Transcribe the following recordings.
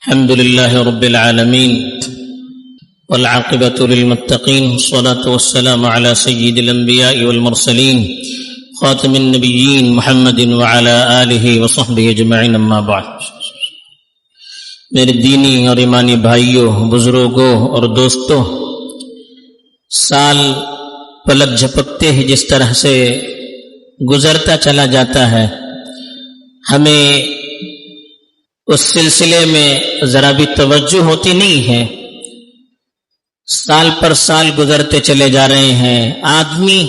الحمد لله رب العالمين والعاقبة للمتقين والصلاة والسلام على سيد الأنبياء والمرسلين خاتم النبيين محمد وعلى آله وصحبه أجمعين أما بعد۔ میرے دینی اور ایمانی بھائیوں، بزرگوں اور دوستوں، سال پلک جھپکتے ہی جس طرح سے گزرتا چلا جاتا ہے، ہمیں اس سلسلے میں ذرا بھی توجہ ہوتی نہیں ہے۔ سال پر سال گزرتے چلے جا رہے ہیں، آدمی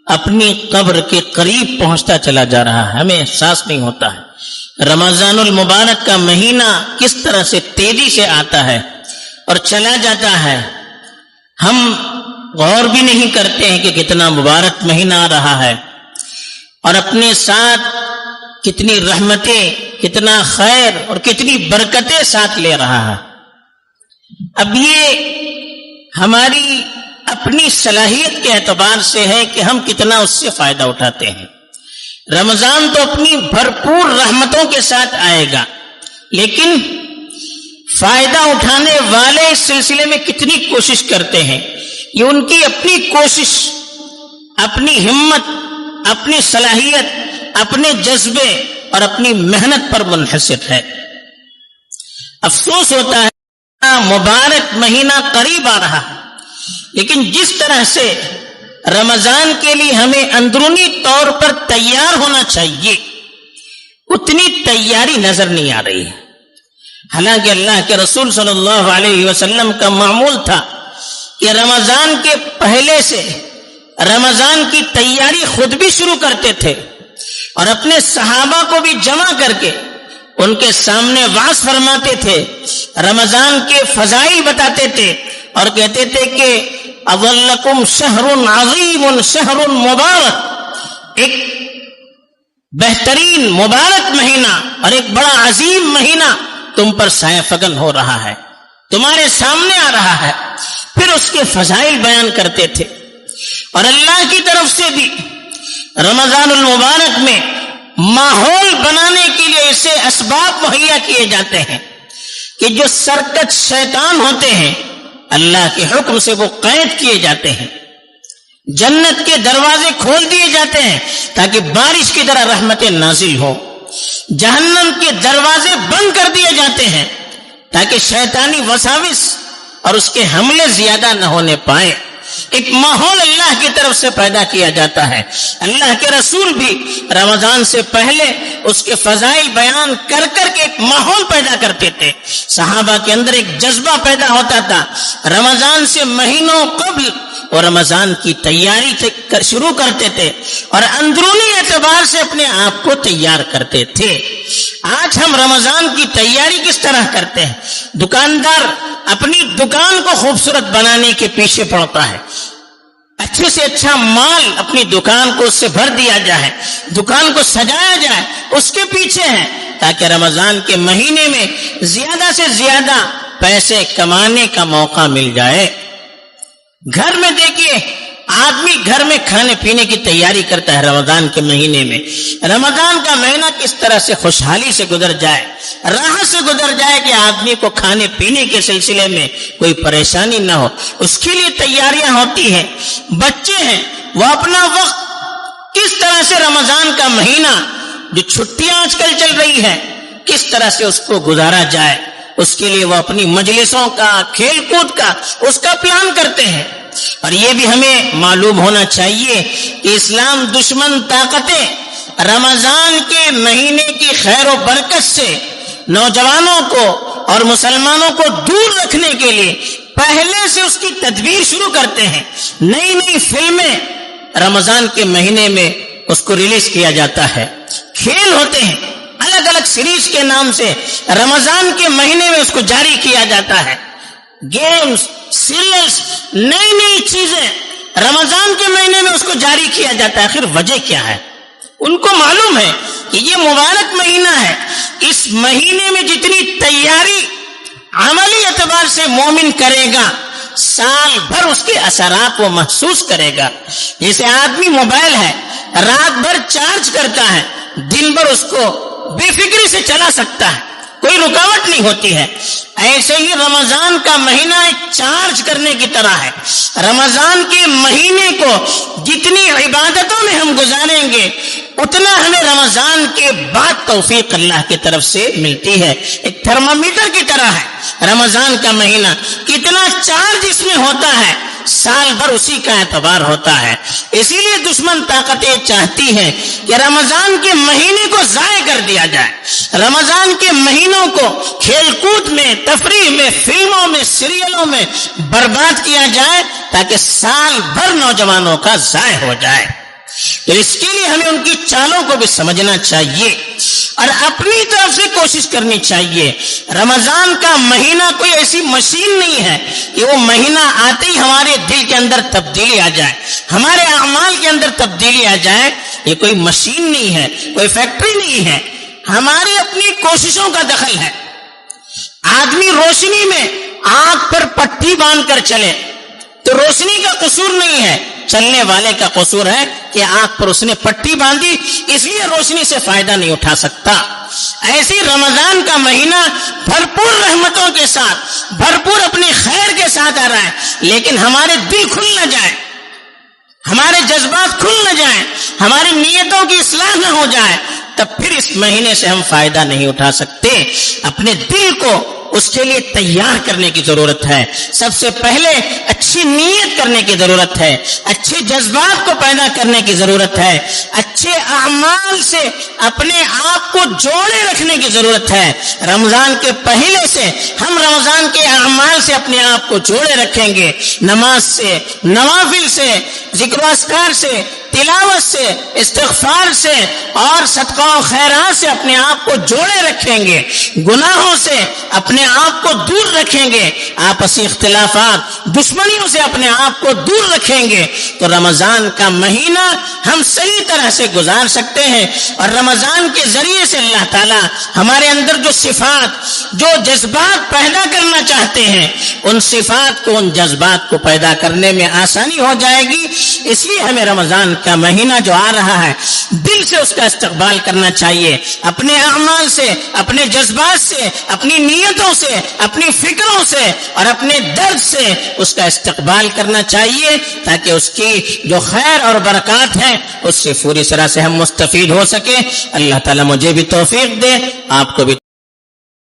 اپنی قبر کے قریب پہنچتا چلا جا رہا ہے، ہمیں احساس نہیں ہوتا ہے۔ رمضان المبارک کا مہینہ کس طرح سے تیزی سے آتا ہے اور چلا جاتا ہے، ہم غور بھی نہیں کرتے ہیں کہ کتنا مبارک مہینہ آ رہا ہے اور اپنے ساتھ کتنی رحمتیں، کتنا خیر اور کتنی برکتیں ساتھ لے رہا ہے۔ اب یہ ہماری اپنی صلاحیت کے اعتبار سے ہے کہ ہم کتنا اس سے فائدہ اٹھاتے ہیں۔ رمضان تو اپنی بھرپور رحمتوں کے ساتھ آئے گا، لیکن فائدہ اٹھانے والے اس سلسلے میں کتنی کوشش کرتے ہیں، یہ ان کی اپنی کوشش، اپنی ہمت، اپنی صلاحیت، اپنے جذبے اور اپنی محنت پر منحصر ہے۔ افسوس ہوتا ہے مبارک مہینہ قریب آ رہا ہے، لیکن جس طرح سے رمضان کے لیے ہمیں اندرونی طور پر تیار ہونا چاہیے، اتنی تیاری نظر نہیں آ رہی ہے۔ حالانکہ اللہ کے رسول صلی اللہ علیہ وسلم کا معمول تھا کہ رمضان کے پہلے سے رمضان کی تیاری خود بھی شروع کرتے تھے اور اپنے صحابہ کو بھی جمع کر کے ان کے سامنے وعظ فرماتے تھے، رمضان کے فضائل بتاتے تھے اور کہتے تھے کہ اولکم شہر عظیم شہر مبارک، ایک بہترین مبارک مہینہ اور ایک بڑا عظیم مہینہ تم پر سایہ فگن ہو رہا ہے، تمہارے سامنے آ رہا ہے۔ پھر اس کے فضائل بیان کرتے تھے، اور اللہ کی طرف سے بھی رمضان المبارک میں ماحول بنانے کے لیے ایسے اسباب مہیا کیے جاتے ہیں کہ جو سرکش شیطان ہوتے ہیں اللہ کے حکم سے وہ قید کیے جاتے ہیں، جنت کے دروازے کھول دیے جاتے ہیں تاکہ بارش کی طرح رحمتیں نازل ہو، جہنم کے دروازے بند کر دیے جاتے ہیں تاکہ شیطانی وساوس اور اس کے حملے زیادہ نہ ہونے پائے۔ ایک ماحول اللہ کی طرف سے پیدا کیا جاتا ہے۔ اللہ کے رسول بھی رمضان سے پہلے اس کے فضائل بیان کر کر کے ایک ماحول پیدا کرتے تھے، صحابہ کے اندر ایک جذبہ پیدا ہوتا تھا۔ رمضان سے مہینوں قبل اور رمضان کی تیاری شروع کرتے تھے اور اندرونی اعتبار سے اپنے آپ کو تیار کرتے تھے۔ آج ہم رمضان کی تیاری کس طرح کرتے ہیں؟ دکاندار اپنی دکان کو خوبصورت بنانے کے پیچھے پڑتا ہے، اچھے سے اچھا مال اپنی دکان کو اس سے بھر دیا جائے، دکان کو سجایا جائے، اس کے پیچھے ہے تاکہ رمضان کے مہینے میں زیادہ سے زیادہ پیسے کمانے کا موقع مل جائے۔ گھر میں دیکھیے، آدمی گھر میں کھانے پینے کی تیاری کرتا ہے رمضان کے مہینے میں۔ رمضان کا مہینہ کس طرح سے خوشحالی سے گزر جائے، راحت سے گزر جائے کہ آدمی کو کھانے پینے کے سلسلے میں کوئی پریشانی نہ ہو، اس کے لیے تیاریاں ہوتی ہیں۔ بچے ہیں، وہ اپنا وقت کس طرح سے رمضان کا مہینہ، جو چھٹیاں آج کل چل رہی ہے، کس طرح سے اس کو گزارا جائے، اس کے لیے وہ اپنی مجلسوں کا، کھیل کود کا، اس کا پلان کرتے ہیں۔ اور یہ بھی ہمیں معلوم ہونا چاہیے کہ اسلام دشمن طاقتیں رمضان کے مہینے کی خیر و برکت سے نوجوانوں کو اور مسلمانوں کو دور رکھنے کے لیے پہلے سے اس کی تدبیر شروع کرتے ہیں۔ نئی نئی فلمیں رمضان کے مہینے میں اس کو ریلیز کیا جاتا ہے، کھیل ہوتے ہیں الگ الگ سیریز کے نام سے رمضان کے مہینے میں اس کو جاری کیا جاتا ہے، گیمز، سیریلز، نئی نئی چیزیں رمضان کے مہینے میں اس کو جاری کیا جاتا ہے۔ آخر وجہ کیا ہے؟ ان کو معلوم ہے کہ یہ مبارک مہینہ ہے، اس مہینے میں جتنی تیاری عملی اعتبار سے مومن کرے گا، سال بھر اس کے اثرات وہ محسوس کرے گا۔ جیسے آدمی موبائل ہے، رات بھر چارج کرتا ہے، دن بھر اس کو بے فکری سے چلا سکتا ہے، کوئی رکاوٹ نہیں ہوتی ہے۔ ایسے ہی رمضان کا مہینہ ایک چارج کرنے کی طرح ہے۔ رمضان کے مہینے کو جتنی عبادتوں میں ہم گزاریں گے اتنا ہمیں رمضان کے بعد توفیق اللہ کی طرف سے ملتی ہے۔ ایک تھرمامیٹر کی طرح ہے رمضان کا مہینہ، کتنا چارج اس میں ہوتا ہے سال بھر اسی کا اعتبار ہوتا ہے۔ اسی لیے دشمن طاقتیں چاہتی ہیں کہ رمضان کے مہینے کو ضائع کر دیا جائے، رمضان کے مہینوں کو کھیل کود میں، تفریح میں، فلموں میں، سیریلوں میں برباد کیا جائے تاکہ سال بھر نوجوانوں کا ضائع ہو جائے۔ تو اس کے لیے ہمیں ان کی چالوں کو بھی سمجھنا چاہیے اور اپنی طرف سے کوشش کرنی چاہیے۔ رمضان کا مہینہ کوئی ایسی مشین نہیں ہے کہ وہ مہینہ آتے ہی ہمارے دل کے اندر تبدیلی آ جائے، ہمارے اعمال کے اندر تبدیلی آ جائے۔ یہ کوئی مشین نہیں ہے، کوئی فیکٹری نہیں ہے، ہماری اپنی کوششوں کا دخل ہے۔ آدمی روشنی میں آنکھ پر پٹی باندھ کر چلے تو روشنی کا قصور نہیں ہے، چلنے والے کا قصور ہے کہ آنکھ پر اس نے پٹی باندھی، اس لیے روشنی سے فائدہ نہیں اٹھا سکتا۔ ایسی رمضان کا مہینہ بھرپور رحمتوں کے ساتھ، بھرپور اپنے خیر کے ساتھ آ رہا ہے، لیکن ہمارے دل کھل نہ جائے، ہمارے جذبات کھل نہ جائیں، ہماری نیتوں کی اصلاح نہ ہو جائے، تب پھر اس مہینے سے ہم فائدہ نہیں اٹھا سکتے۔ اپنے دل کو اس کے لیے تیار کرنے کی ضرورت ہے۔ سب سے پہلے اچھی نیت کرنے کی ضرورت ہے، اچھے جذبات کو پیدا کرنے کی ضرورت ہے، اچھے اعمال سے اپنے آپ کو جوڑے رکھنے کی ضرورت ہے۔ رمضان کے پہلے سے ہم رمضان کے اعمال سے اپنے آپ کو جوڑے رکھیں گے، نماز سے، نوافل سے، ذکر و اذکار سے، تلاوت سے، استغفار سے اور صدقہ و خیرات سے اپنے آپ کو جوڑے رکھیں گے، گناہوں سے اپنے آپ کو دور رکھیں گے، آپسی اختلافات، دشمنیوں سے اپنے آپ کو دور رکھیں گے، تو رمضان کا مہینہ ہم صحیح طرح سے گزار سکتے ہیں۔ اور رمضان کے ذریعے سے اللہ تعالیٰ ہمارے اندر جو صفات، جو جذبات پیدا کرنا چاہتے ہیں، ان صفات کو، ان جذبات کو پیدا کرنے میں آسانی ہو جائے گی۔ اس لیے ہمیں رمضان کا مہینہ جو آ رہا ہے دل سے اس کا استقبال کرنا چاہیے، اپنے اعمال سے، اپنے جذبات سے، اپنی نیتوں سے، اپنی فکروں سے اور اپنے درد سے اس کا استقبال کرنا چاہیے، تاکہ اس کی جو خیر اور برکات ہے اس سے پوری طرح سے ہم مستفید ہو سکیں۔ اللہ تعالیٰ مجھے بھی توفیق دے، آپ کو بھی